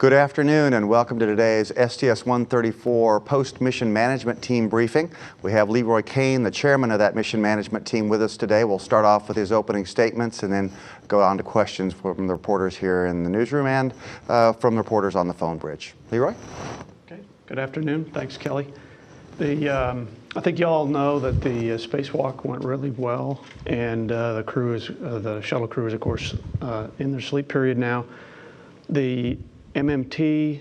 Good afternoon and welcome to today's STS-134 Post-Mission Management Team briefing. We have Leroy Kane, the chairman of that mission management team, with us today. We'll start off with his opening statements and then go on to questions from the reporters here in the newsroom and from the reporters on the phone bridge. Leroy? Okay, good afternoon. Thanks, Kelly. I think you all know that the spacewalk went really well, and the shuttle crew is, of course, in their sleep period now. The MMT,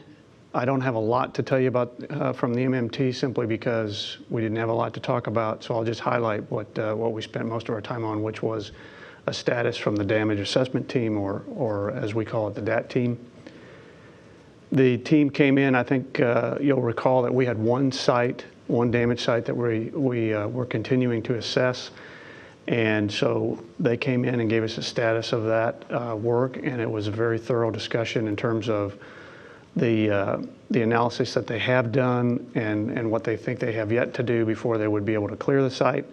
I don't have a lot to tell you about from the MMT simply because we didn't have a lot to talk about, so I'll just highlight what we spent most of our time on, which was a status from the damage assessment team, or as we call it, the DAT team. The team came in, I think you'll recall that we had one damage site that we were continuing to assess. And so they came in and gave us a status of that work, and it was a very thorough discussion in terms of the analysis that they have done and what they think they have yet to do before they would be able to clear the site.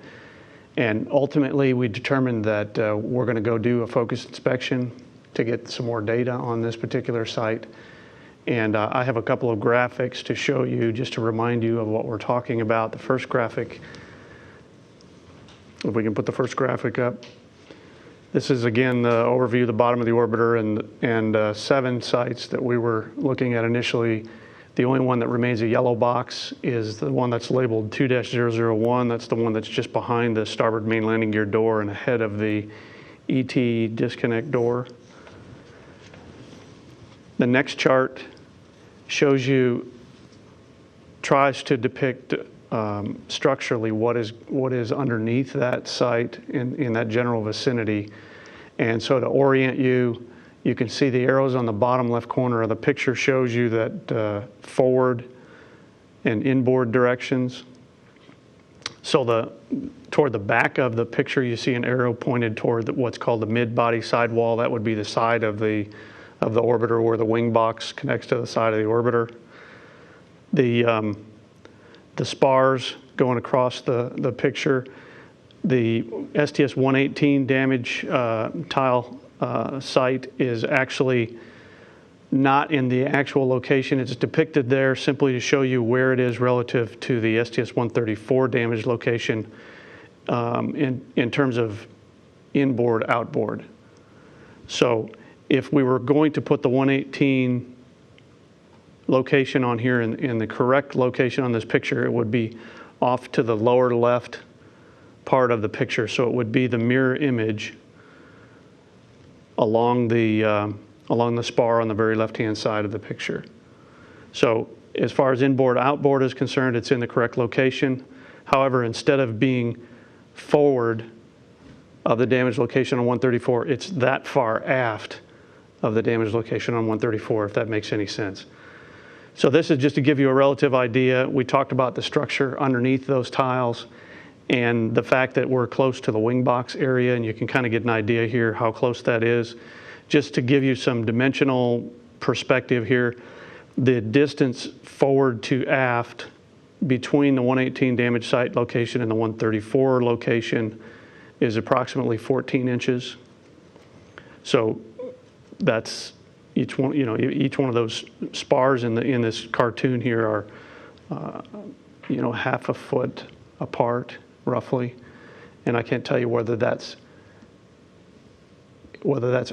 And ultimately, we determined that we're going to go do a focused inspection to get some more data on this particular site. And I have a couple of graphics to show you just to remind you of what we're talking about. The first graphic, if we can put the first graphic up. This is, again, the overview of the bottom of the orbiter and 7 sites that we were looking at initially. The only one that remains a yellow box is the one that's labeled 2-001. That's the one that's just behind the starboard main landing gear door and ahead of the ET disconnect door. The next chart tries to depict structurally what is underneath that site in that general vicinity. And so to orient you, you can see the arrows on the bottom left corner of the picture shows you that forward and inboard directions. So toward the back of the picture, you see an arrow pointed toward what's called the mid-body sidewall. That would be the side of the orbiter where the wing box connects to the side of the orbiter. The spars going across the picture, the STS-118 damage tile site is actually not in the actual location. It's depicted there simply to show you where it is relative to the STS-134 damage location in terms of inboard, outboard. So if we were going to put the 118 location on here in the correct location on this picture, it would be off to the lower left part of the picture. So it would be the mirror image along the spar on the very left-hand side of the picture. So as far as inboard, outboard is concerned, it's in the correct location. However, instead of being forward of the damage location on 134, it's that far aft of the damage location on 134, if that makes any sense. So this is just to give you a relative idea. We talked about the structure underneath those tiles and the fact that we're close to the wing box area, and you can kind of get an idea here how close that is. Just to give you some dimensional perspective here, the distance forward to aft between the 118 damage site location and the 134 location is approximately 14 inches. So that's each one of those spars in this cartoon here are, half a foot apart, roughly. And I can't tell you whether that's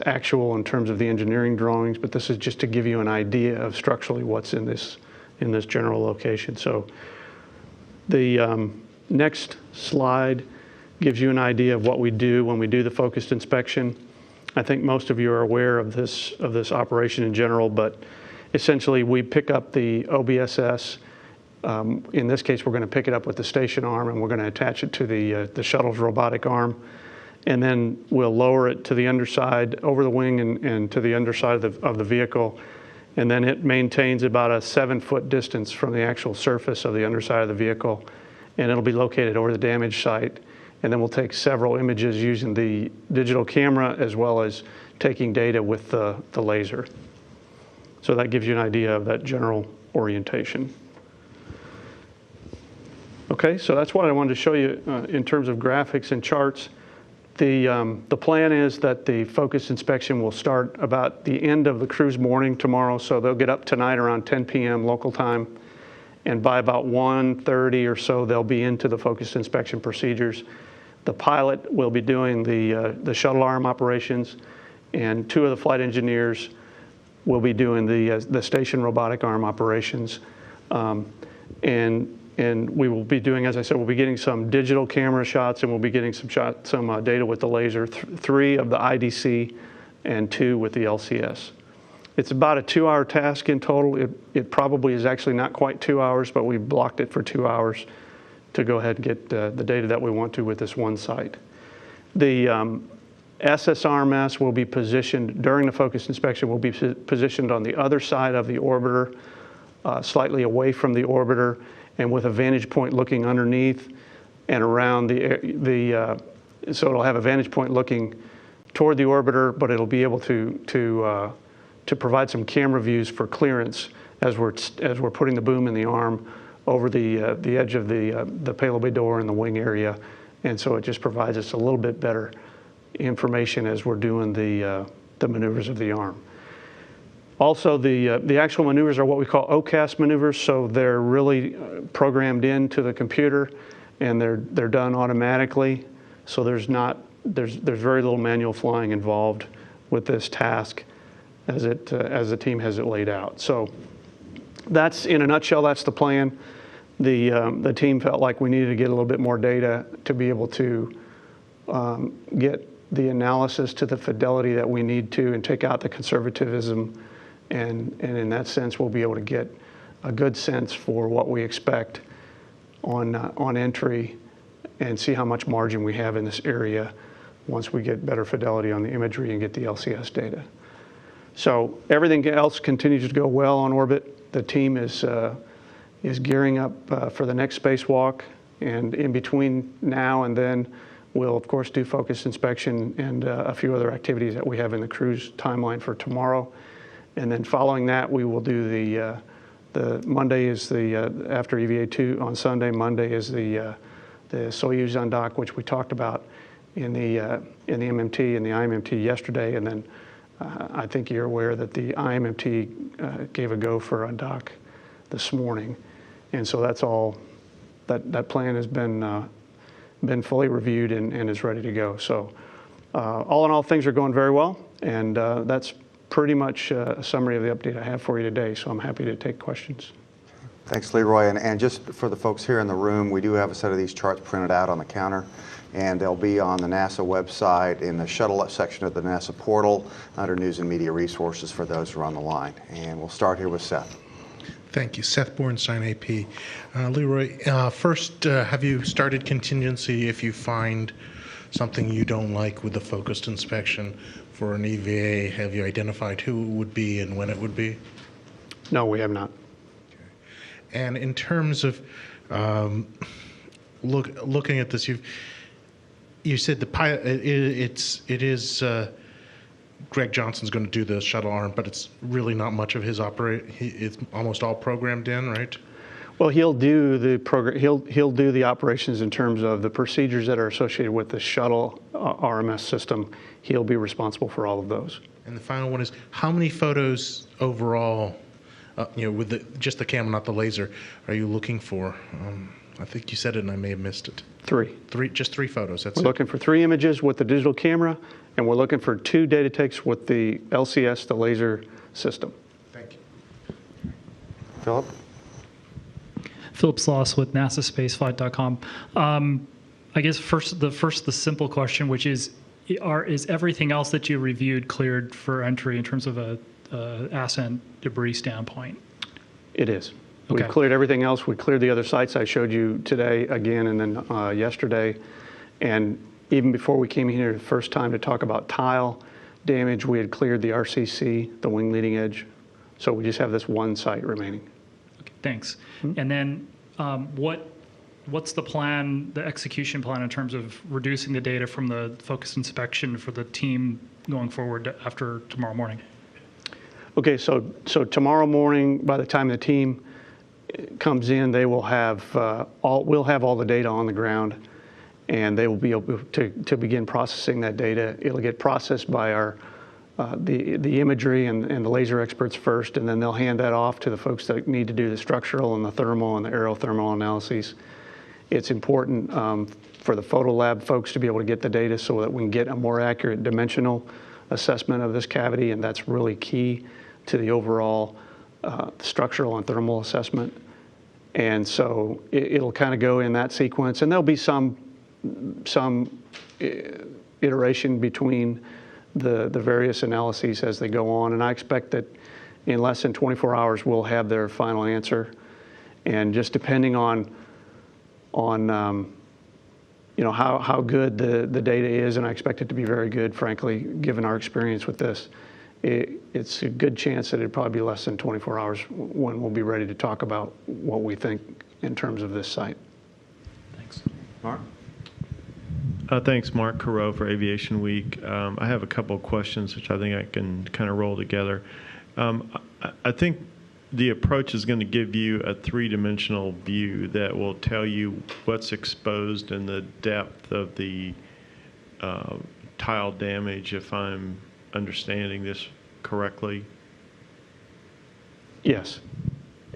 actual in terms of the engineering drawings, but this is just to give you an idea of structurally what's in this general location. So the next slide gives you an idea of what we do when we do the focused inspection. I think most of you are aware of this operation in general, but essentially we pick up the OBSS. In this case, we're going to pick it up with the station arm, and we're going to attach it to the shuttle's robotic arm, and then we'll lower it to the underside, over the wing, and to the underside of the vehicle, and then it maintains about a 7-foot distance from the actual surface of the underside of the vehicle, and it'll be located over the damage site. And then we'll take several images using the digital camera as well as taking data with the laser. So that gives you an idea of that general orientation. Okay, so that's what I wanted to show you in terms of graphics and charts. The plan is that the focus inspection will start about the end of the crew's morning tomorrow, so they'll get up tonight around 10 p.m. local time, and by about 1:30 or so, they'll be into the focus inspection procedures. The pilot will be doing the shuttle arm operations, and 2 of the flight engineers will be doing the station robotic arm operations. And we will be doing, as I said, we'll be getting some digital camera shots, and we'll be getting some data with the laser, 3 of the IDC and 2 with the LCS. It's about a 2-hour task in total. It probably is actually not quite 2 hours, but we blocked it for 2 hours to go ahead and get the data that we want to with this one site. The SSRMS will be positioned, during the focus inspection, will be positioned on the other side of the orbiter, slightly away from the orbiter, and with a vantage point looking underneath and around so it'll have a vantage point looking toward the orbiter, but it'll be able to provide some camera views for clearance as we're putting the boom in the arm over the edge of the payload bay door in the wing area, and so it just provides us a little bit better information as we're doing the maneuvers of the arm. Also, the actual maneuvers are what we call OCAS maneuvers, so they're really programmed into the computer, and they're done automatically. So there's very little manual flying involved with this task, as the team has it laid out. So that's, in a nutshell, that's the plan. The team felt like we needed to get a little bit more data to be able to get the analysis to the fidelity that we need to, and take out the conservatism. And in that sense, we'll be able to get a good sense for what we expect on entry, and see how much margin we have in this area once we get better fidelity on the imagery and get the LCS data. So everything else continues to go well on orbit. The team is gearing up for the next spacewalk, and in between now and then, we'll of course do focus inspection and a few other activities that we have in the crew's timeline for tomorrow. And then following that, we will do the Monday is after EVA 2 on Sunday. Monday is the Soyuz undock, which we talked about in the MMT and the IMMT yesterday. And then I think you're aware that the IMMT gave a go for undock this morning, and so that's all. That plan has been fully reviewed and is ready to go. So all in all, things are going very well, and that's pretty much a summary of the update I have for you today, so I'm happy to take questions. Thanks, Leroy. And just for the folks here in the room, we do have a set of these charts printed out on the counter, and they'll be on the NASA website in the shuttle section of the NASA portal under News and Media Resources for those who are on the line. And we'll start here with Seth. Thank you. Seth Bornstein, AP. Leroy, first, have you started contingency if you find something you don't like with the focused inspection for an EVA? Have you identified who it would be and when it would be? No, we have not. Okay. And in terms of looking at this, you said the pilot, it is Greg Johnson's going to do the shuttle arm, but it's really not much of his it's almost all programmed in, right? Well, he'll do the operations in terms of the procedures that are associated with the shuttle RMS system. He'll be responsible for all of those. And the final one is, how many photos overall, with just the camera, not the laser, are you looking for? I think you said it and I may have missed it. 3. Just 3 photos, that's We're it? looking for 3 images with the digital camera, and we're looking for 2 data takes with the LCS, the laser system. Thank you. Philip? Philip Sloss with NASASpaceflight.com. I guess the simple question, which is everything else that you reviewed cleared for entry in terms of a ascent debris standpoint? It is. Okay. We've cleared everything else. We cleared the other sites I showed you today again, and then yesterday. And even before we came here the first time to talk about tile damage, we had cleared the RCC, the wing leading edge. So we just have this one site remaining. Okay, thanks. Mm-hmm. And then what's the plan, the execution plan in terms of reducing the data from the focus inspection for the team going forward after tomorrow morning? Okay, so tomorrow morning, by the time the team comes in, they will have we'll have all the data on the ground, and they will be able to begin processing that data. It'll get processed by our the imagery and the laser experts first, and then they'll hand that off to the folks that need to do the structural and the thermal and the aerothermal analyses. It's important for the photo lab folks to be able to get the data so that we can get a more accurate dimensional assessment of this cavity, and that's really key to the overall structural and thermal assessment. And so it'll kind of go in that sequence, and there'll be some iteration between the various analyses as they go on, and I expect that in less than 24 hours we'll have their final answer. And just depending on you know how good the data is, and I expect it to be very good, frankly, given our experience with this. It's a good chance that it'd probably be less than 24 hours when we'll be ready to talk about what we think in terms of this site. Thanks. Mark? Thanks, Mark Carreau for Aviation Week. I have a couple of questions which I think I can kind of roll together. I think the approach is going to give you a three-dimensional view that will tell you what's exposed and the depth of the tile damage, if I'm understanding this correctly. Yes.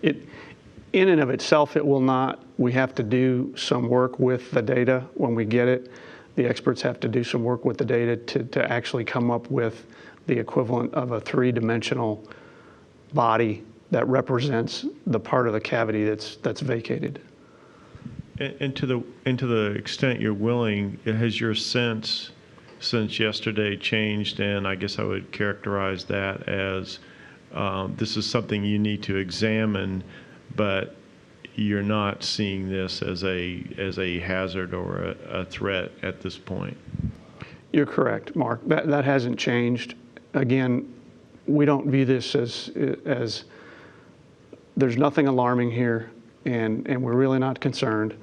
In and of itself, it will not. We have to do some work with the data when we get it. The experts have to do some work with the data to actually come up with the equivalent of a three-dimensional body that represents the part of the cavity that's vacated. And to the extent you're willing, has your sense since yesterday changed? And I guess I would characterize that as this is something you need to examine, but you're not seeing this as a hazard or a threat at this point. You're correct, Mark. That hasn't changed. Again, we don't view this as there's nothing alarming here, and we're really not concerned.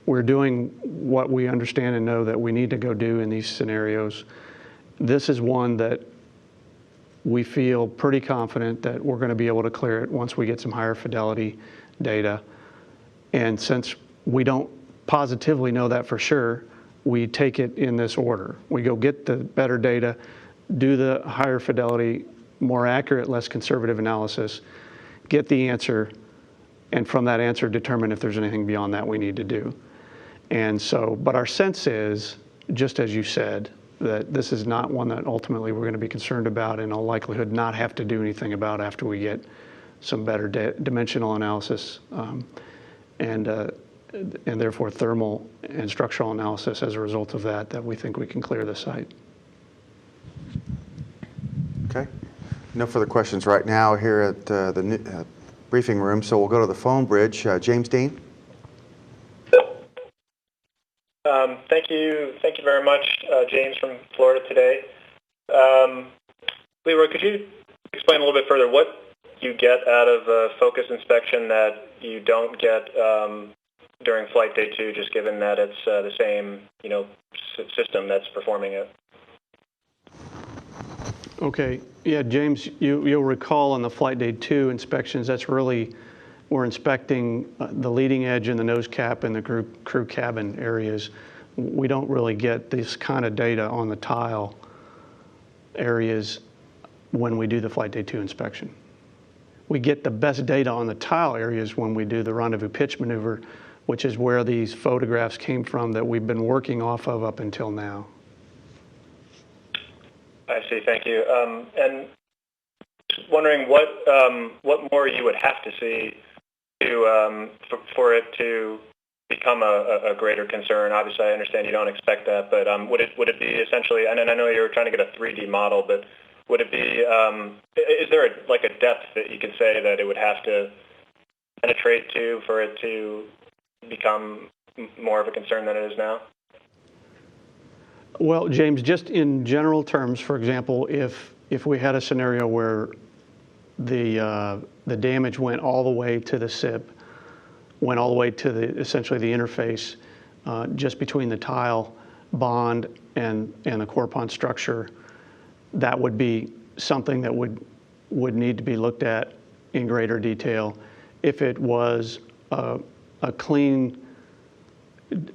We're doing what we understand and know that we need to go do in these scenarios. This is one that we feel pretty confident that we're going to be able to clear it once we get some higher fidelity data. And since we don't positively know that for sure, we take it in this order. We go get the better data, do the higher fidelity, more accurate, less conservative analysis, get the answer, and from that answer determine if there's anything beyond that we need to do. And so, but our sense is, just as you said, that this is not one that ultimately we're going to be concerned about, and in all likelihood not have to do anything about after we get some better dimensional analysis and therefore thermal and structural analysis as a result of that we think we can clear the site. Okay. No further questions right now here at the briefing room, so we'll go to the phone bridge. James Dean. Thank you very much, James from Florida today. Leroy, could you explain a little bit further what you get out of a focus inspection that you don't get during flight day 2, just given that it's the same, system that's performing it? Okay. Yeah, James, you'll recall on the flight day 2 inspections, that's really, we're inspecting the leading edge and the nose cap and the crew cabin areas. We don't really get this kind of data on the tile areas when we do the flight day 2 inspection. We get the best data on the tile areas when we do the rendezvous pitch maneuver, which is where these photographs came from that we've been working off of up until now. I see, thank you. And just wondering what more you would have to see to for it to become a greater concern. Obviously, I understand you don't expect that, but would it be essentially? And I know you're trying to get a 3D model, but would it be? Is there a depth that you could say that it would have to penetrate to for it to become more of a concern than it is now? Well, James, just in general terms, for example, if we had a scenario where the damage went all the way to the SIP, went all the way to essentially the interface just between the tile bond and the core pond structure, that would be something that would need to be looked at in greater detail. If it was a clean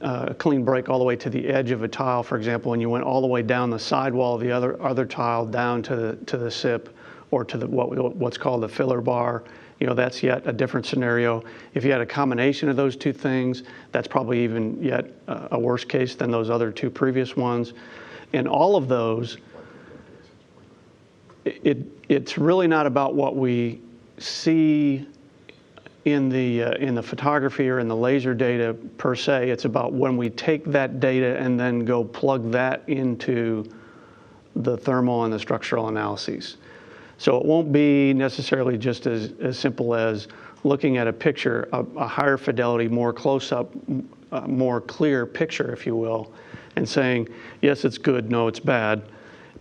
a clean break all the way to the edge of a tile, for example, and you went all the way down the sidewall of the other tile down to the SIP or to the what's called the filler bar, that's yet a different scenario. If you had a combination of those two things, that's probably even yet a worse case than those other two previous ones. And all of those, it's really not about what we see in the photography or in the laser data per se. It's about when we take that data and then go plug that into the thermal and the structural analyses. So it won't be necessarily just as simple as looking at a picture, a higher fidelity, more close-up, more clear picture, if you will, and saying, yes, it's good, no, it's bad.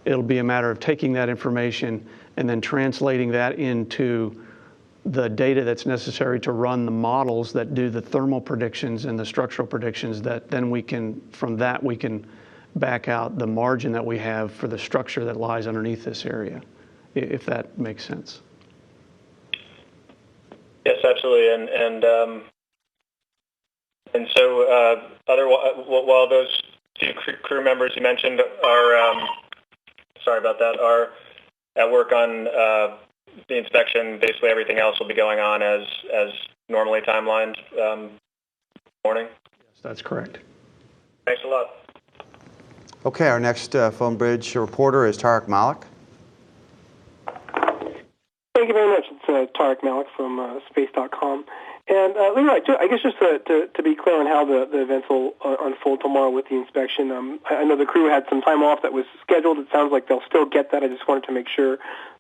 It'll be a matter of taking that information and then translating that into the data that's necessary to run the models that do the thermal predictions and the structural predictions, that then from that we can back out the margin that we have for the structure that lies underneath this area, if that makes sense. Yes, absolutely. And so while those two crew members you mentioned are are at work on the inspection, basically everything else will be going on as normally timelined morning? Yes, that's correct. Thanks a lot. Okay, our next phone bridge reporter is Tariq Malik. Thank you very much. It's Tariq Malik from space.com. And Leroy, I guess just to be clear on how the events will unfold tomorrow with the inspection, I know the crew had some time off that was scheduled. It sounds like they'll still get that. I just wanted to make sure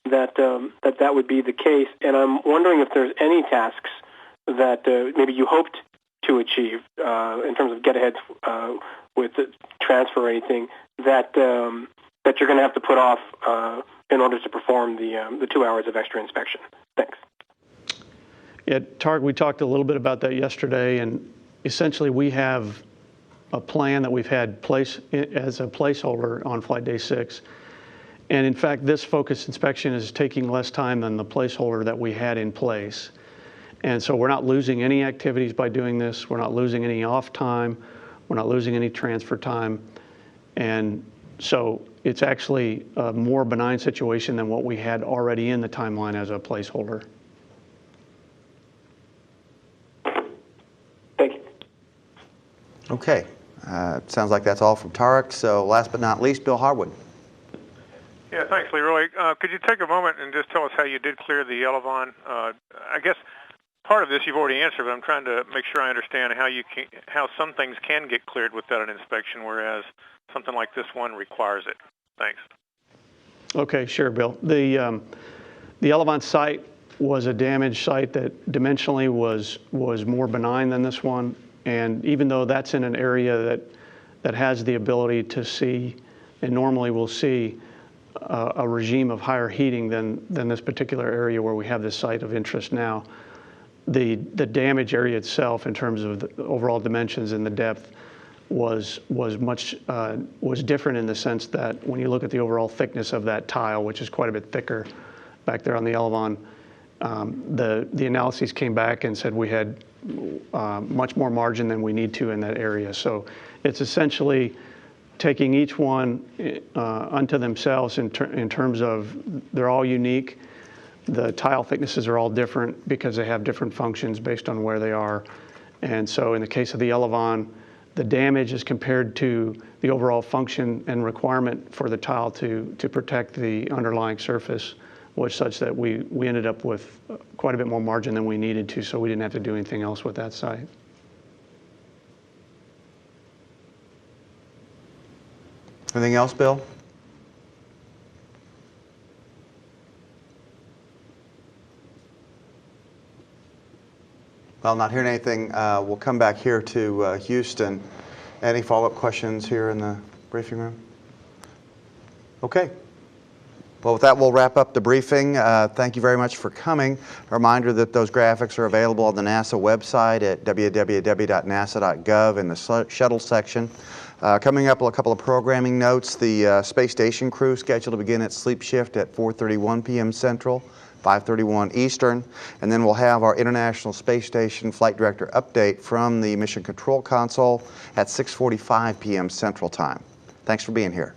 that that would be the case. And I'm wondering if there's any tasks that maybe you hoped to achieve in terms of get-aheads with the transfer or anything that you're going to have to put off in order to perform the 2 hours of extra inspection. Thanks. Yeah, Tariq, we talked a little bit about that yesterday, and essentially we have a plan that we've had as a placeholder on Flight Day 6. And in fact, this focused inspection is taking less time than the placeholder that we had in place. And so we're not losing any activities by doing this. We're not losing any off time. We're not losing any transfer time. And so it's actually a more benign situation than what we had already in the timeline as a placeholder. Thank you. Okay, sounds like that's all from Tariq. So last but not least, Bill Harwood. Yeah, thanks, Leroy. Could you take a moment and just tell us how you did clear the Elevon? I guess part of this you've already answered, but I'm trying to make sure I understand how some things can get cleared without an inspection, whereas something like this one requires it. Thanks. Okay, sure, Bill. The Elevon site was a damaged site that dimensionally was more benign than this one, and even though that's in an area that has the ability to see, and normally will see, a regime of higher heating than this particular area where we have this site of interest now. The damage area itself, in terms of the overall dimensions and the depth, was different in the sense that when you look at the overall thickness of that tile, which is quite a bit thicker back there on the Elevon, the analyses came back and said we had much more margin than we need to in that area. So it's essentially taking each one unto themselves in terms of they're all unique. The tile thicknesses are all different because they have different functions based on where they are. And so in the case of the Elevon, the damage is compared to the overall function and requirement for the tile to protect the underlying surface was such that we ended up with quite a bit more margin than we needed to, so we didn't have to do anything else with that site. Anything else, Bill? Well, not hearing anything, we'll come back here to Houston. Any follow-up questions here in the briefing room? Okay. Well, with that, we'll wrap up the briefing. Thank you very much for coming. A reminder that those graphics are available on the NASA website at www.nasa.gov in the shuttle section. Coming up, a couple of programming notes. The space station crew scheduled to begin its sleep shift at 4:31 p.m. Central, 5:31 Eastern, and then we'll have our International Space Station Flight Director update from the Mission Control Console at 6:45 p.m. Central Time. Thanks for being here.